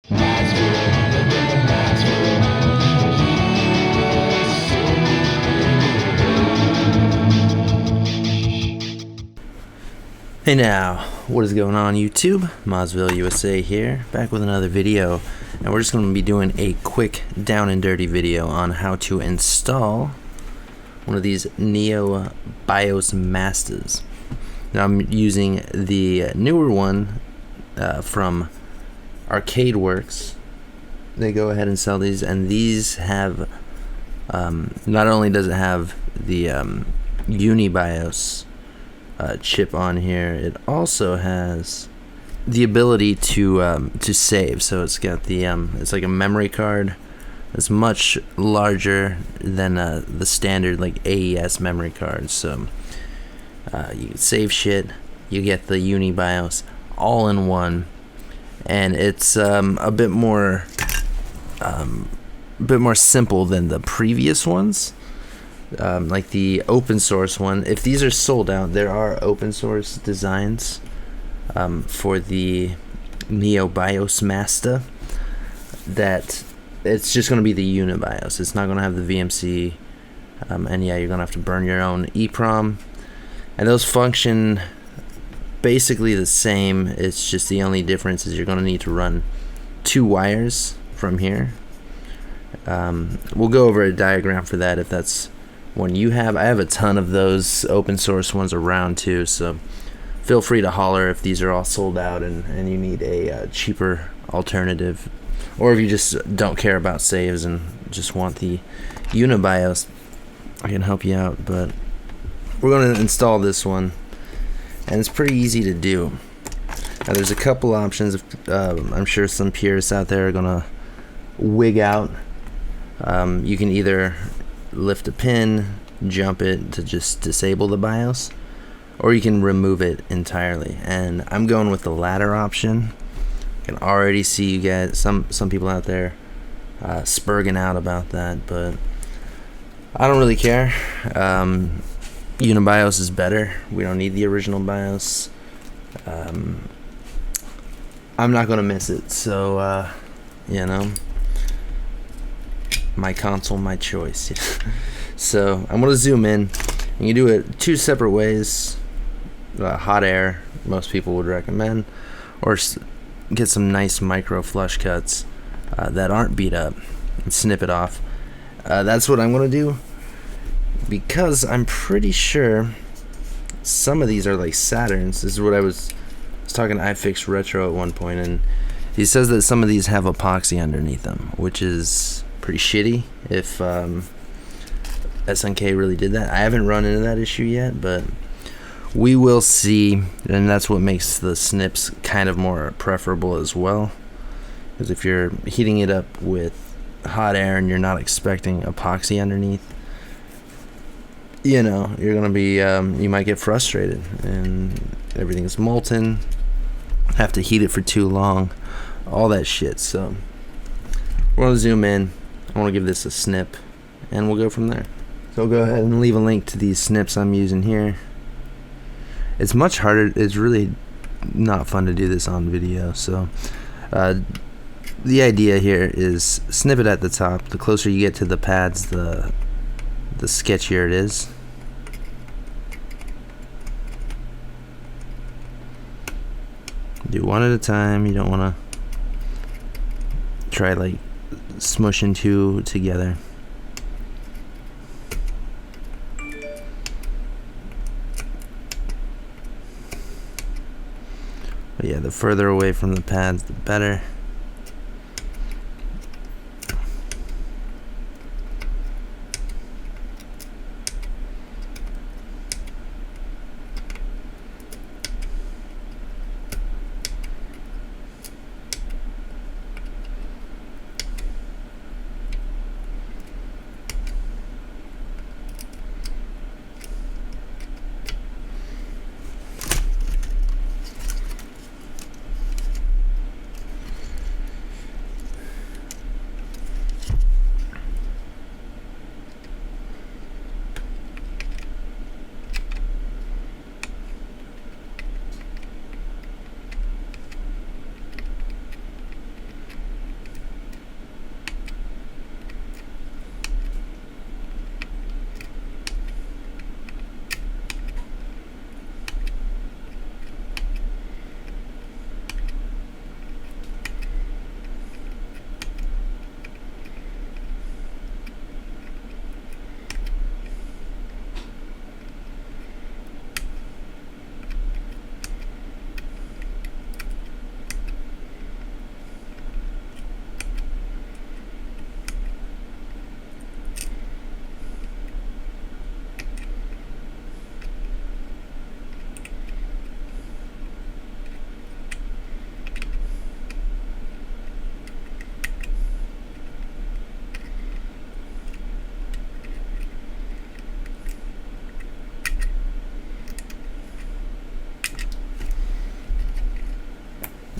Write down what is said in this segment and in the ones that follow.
Hey now, what is going on YouTube? ModzvilleUSA here, back with another video, and we're just going to be doing a quick down and dirty video on how to install one of these NeoBiosMastas. Now I'm using the newer one from Arcadeworks. They go ahead and sell these, and these have, not only does it have the Unibios chip on here, it also has the ability to save. So it's got the it's like a memory card. It's much larger than the standard like AES memory card. So you can save shit. You get the Unibios all in one, and it's a bit more simple than the previous ones. Like the open source one. If these are sold out, there are open source designs for the NeoBiosMasta that it's just going to be the Unibios. It's not going to have the VMC, and yeah, you're going to have to burn your own EEPROM, and those function basically the same. It's just the only difference is you're going to need to run 2 wires from here. We'll go over a diagram for that if that's one you have. I have a ton of those open source ones around too, so feel free to holler if these are all sold out and you need a cheaper alternative, or if you just don't care about saves and just want the Unibios, I can help you out. But we're going to install this one, and it's pretty easy to do. Now there's a couple options. I'm sure some purists out there are going to wig out. You can either lift a pin, jump it to just disable the BIOS, or you can remove it entirely, and I'm going with the latter option. I can already see you guys, some people out there spurging out about that, but I don't really care. Unibios is better. We don't need the original BIOS. I'm not gonna miss it, so you know, my console, my choice. So I'm gonna zoom in. You can do it 2 separate ways. Hot air, most people would recommend, or get some nice micro flush cuts that aren't beat up and snip it off. That's what I'm gonna do, because I'm pretty sure some of these are like Saturns. This is what I was talking to iFix Retro at one point, and he says that some of these have epoxy underneath them, which is pretty shitty if SNK really did that. I haven't run into that issue yet, but we will see, and that's what makes the snips kind of more preferable as well, because if you're heating it up with hot air and you're not expecting epoxy underneath, you know, you're gonna be you might get frustrated and everything's molten, have to heat it for too long, all that shit. So we're gonna zoom in. I want to give this a snip, and we'll go from there. So I'll go ahead and leave a link to these snips I'm using here. It's much harder. It's really not fun to do this on video. So the idea here is snip it at the top. The closer you get to the pads, the sketchier it is. Do one at a time. You don't want to try like smushing 2 together. But yeah, the further away from the pads, the better.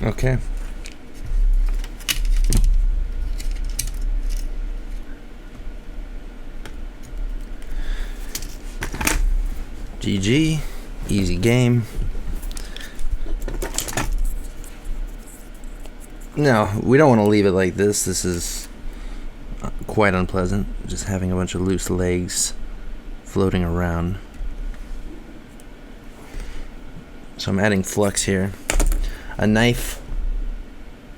Okay. GG. Easy game. No, we don't want to leave it like this. This is quite unpleasant, just having a bunch of loose legs floating around. So I'm adding flux here. A knife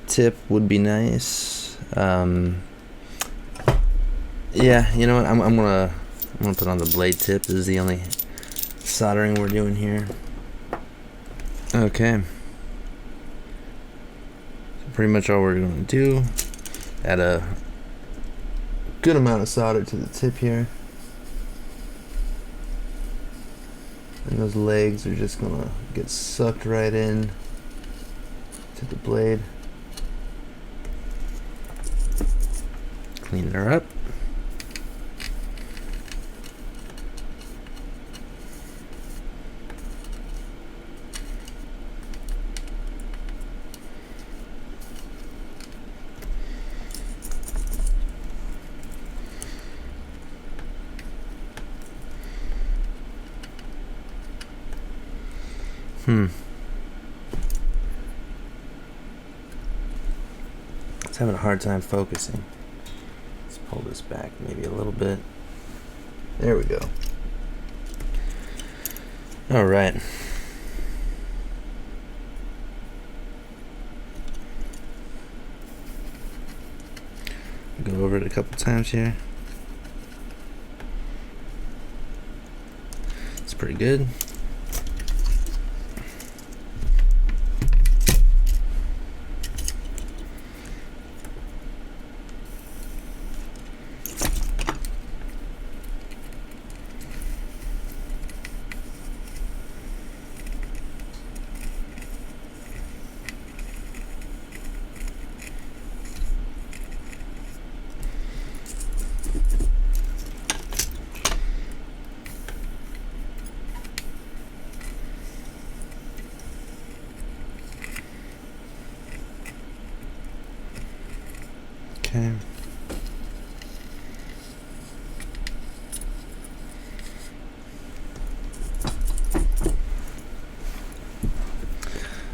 tip would be nice. Yeah, you know what? I'm gonna put on the blade tip. This is the only soldering we're doing here. Okay. So pretty much all we're gonna do, add a good amount of solder to the tip here. And those legs are just gonna get sucked right in to the blade. Clean her up. It's having a hard time focusing. Let's pull this back maybe a little bit. There we go. All right. Go over it a couple times here. It's pretty good. Okay.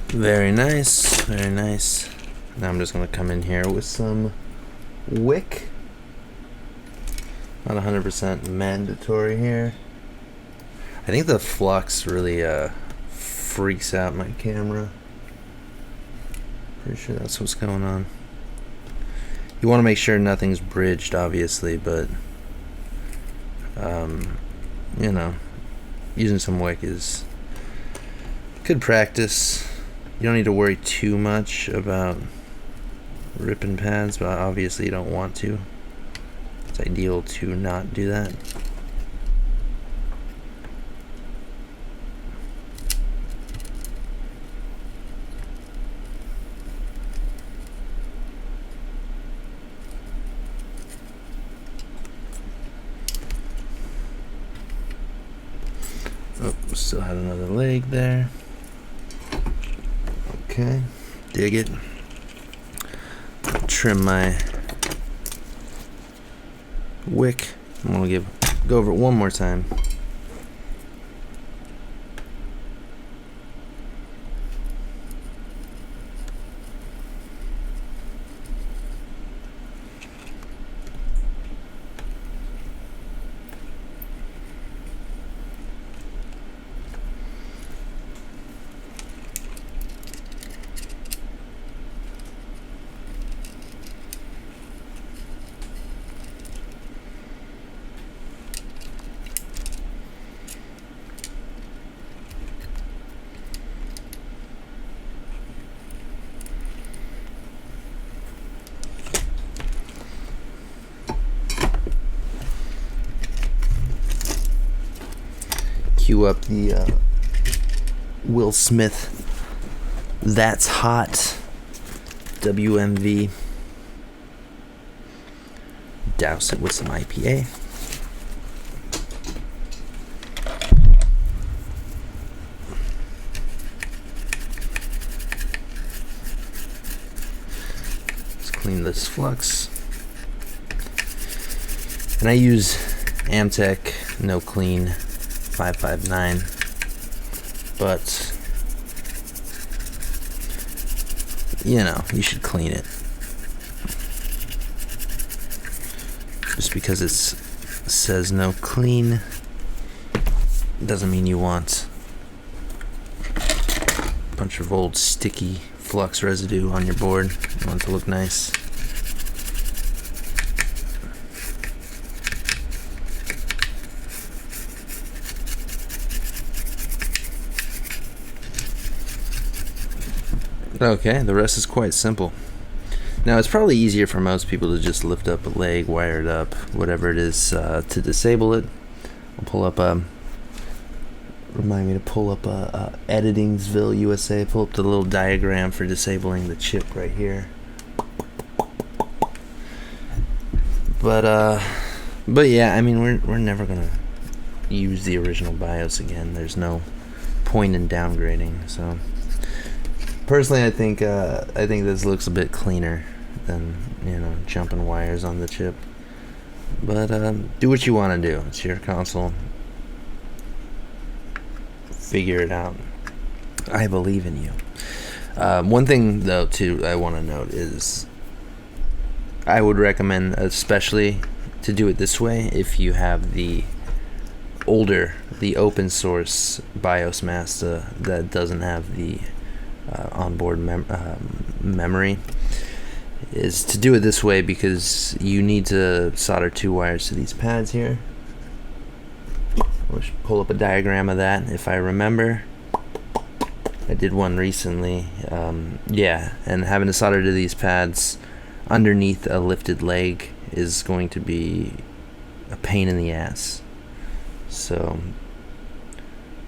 Very nice, very nice. Now I'm just gonna come in here with some wick. Not 100% mandatory here. I think the flux really freaks out my camera. Pretty sure that's what's going on. You want to make sure nothing's bridged, obviously, but you know, using some wick is good practice. You don't need to worry too much about ripping pads, but obviously you don't want to. It's ideal to not do that. Oh, still had another leg there. Okay, dig it. Trim my wick. I'm gonna go over it one more time. Cue up the Will Smith That's Hot WMV. Douse it with some IPA. clean this Flux. And I use Amtech No Clean 559, but you know, you should clean it. Just because it says no clean doesn't mean you want a bunch of old sticky Flux residue on your board. You want it to look nice. Okay, the rest is quite simple. Now, it's probably easier for most people to just lift up a leg, wire it up, whatever it is, to disable it. I'll pull up, remind me to pull up ModzvilleUSA, pull up the little diagram for disabling the chip right here. But yeah, I mean, we're never gonna use the original BIOS again. There's no point in downgrading, so personally, I think this looks a bit cleaner than, you know, jumping wires on the chip. But do what you want to do. It's your console. Figure it out. I believe in you. One thing though, too, I want to note is I would recommend, especially, to do it this way if you have the open source BIOSMasta that doesn't have the onboard memory, is to do it this way because you need to solder 2 wires to these pads here. We'll pull up a diagram of that if I remember. I did one recently. Yeah, and having to solder to these pads underneath a lifted leg is going to be a pain in the ass. So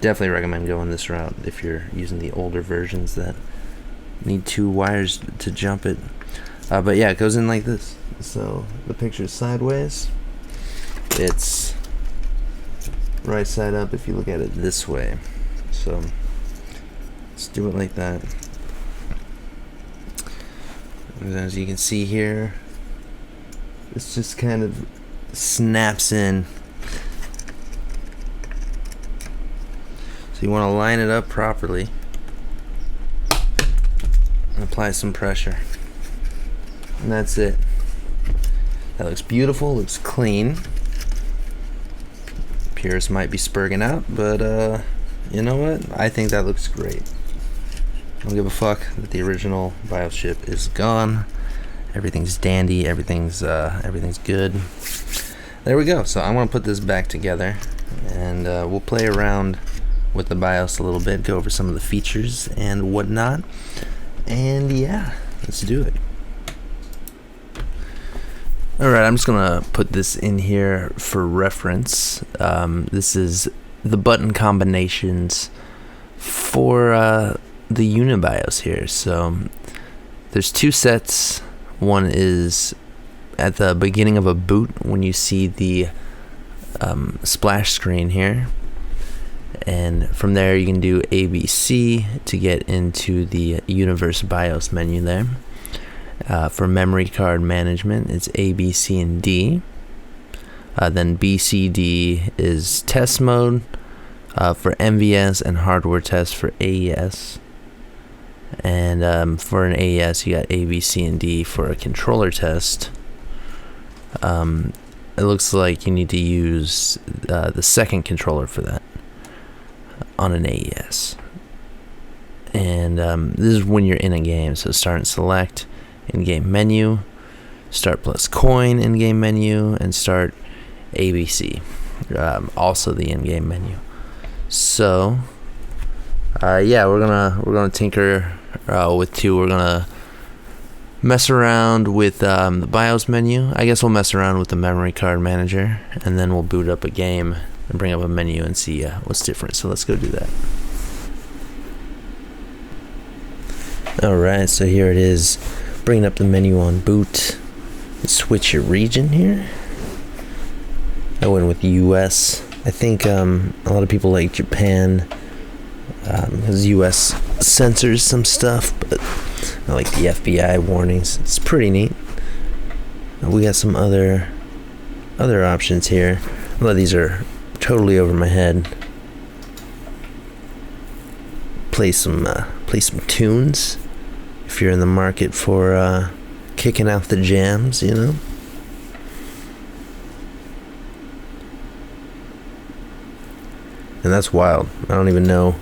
definitely recommend going this route if you're using the older versions that need 2 wires to jump it. But yeah, it goes in like this. So the picture's sideways. It's right side up if you look at it this way. So let's do it like that. And as you can see here, this just kind of snaps in. So you want to line it up properly and apply some pressure. And that's it. That looks beautiful, looks clean. Purists might be spurging out, but you know what? I think that looks great. I don't give a fuck that the original BIOS chip is gone. Everything's dandy, everything's good. There we go. So I'm gonna put this back together and we'll play around with the BIOS a little bit, go over some of the features and whatnot. And yeah, let's do it. Alright, I'm just gonna put this in here for reference. This is the button combinations for the Unibios here. So there's 2 sets. One is at the beginning of a boot when you see the splash screen here, and from there you can do ABC to get into the Universe BIOS menu there. For memory card management, it's A, B, C, and D. Then B, C, D is test mode for MVS, and hardware test for AES. And for an AES, you got A, B, C, and D for a controller test. It looks like you need to use the second controller for that on an AES. And this is when you're in a game, so start and select, in-game menu, start plus coin in-game menu, and start ABC, also the in-game menu. So yeah, we're gonna tinker with 2. We're gonna mess around with the BIOS menu. I guess we'll mess around with the memory card manager, and then we'll boot up a game and bring up a menu and see what's different. So let's go do that. Alright, so here it is. Bringing up the menu on boot. Switch your region here. I went with US. I think a lot of people like Japan because US censors some stuff, but I like the FBI warnings. It's pretty neat. We got some other options here. Well, these are totally over my head. Play some tunes if you're in the market for kicking out the jams, you know. And that's wild. I don't even know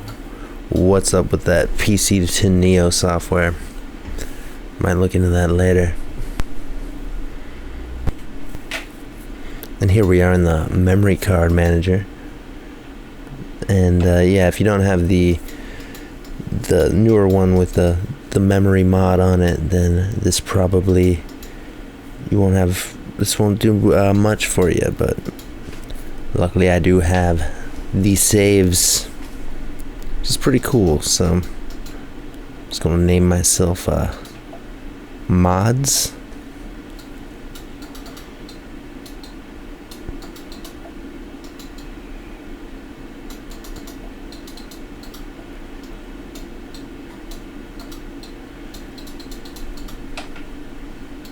what's up with that PC to Neo software. Might look into that later. And here we are in the memory card manager. And yeah, if you don't have the newer one with the memory mod on it, then this won't do much for you. But luckily I do have these saves, which is pretty cool. So I'm just gonna name myself Mods.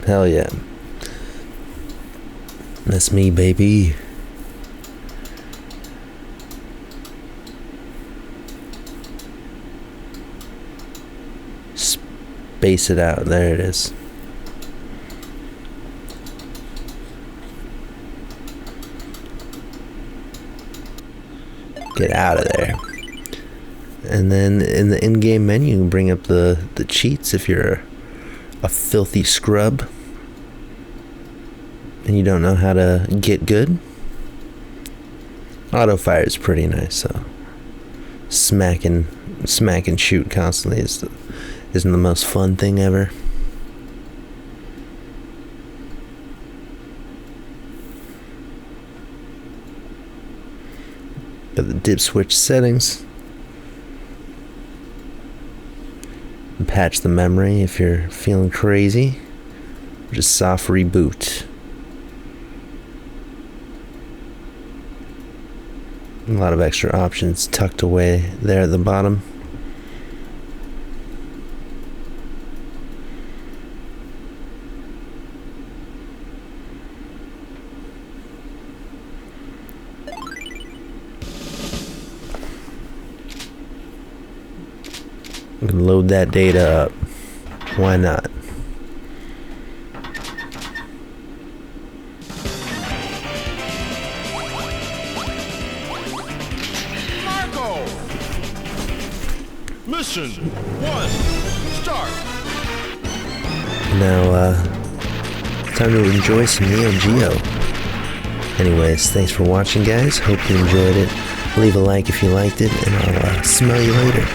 Hell yeah. That's me, baby. Space it out. There it is. Get out of there. And then in the in-game menu, you can bring up the cheats if you're a filthy scrub and you don't know how to get good. Auto fire is pretty nice, so smack and shoot constantly isn't the most fun thing ever. Got the dip switch settings. Patch the memory if you're feeling crazy. Just soft reboot. A lot of extra options tucked away there at the bottom. We can load that data up. Why not? Marco! Mission 1, start! Now, time to enjoy some Neo Geo. Anyways, thanks for watching, guys. Hope you enjoyed it. Leave a like if you liked it, and I'll smell you later.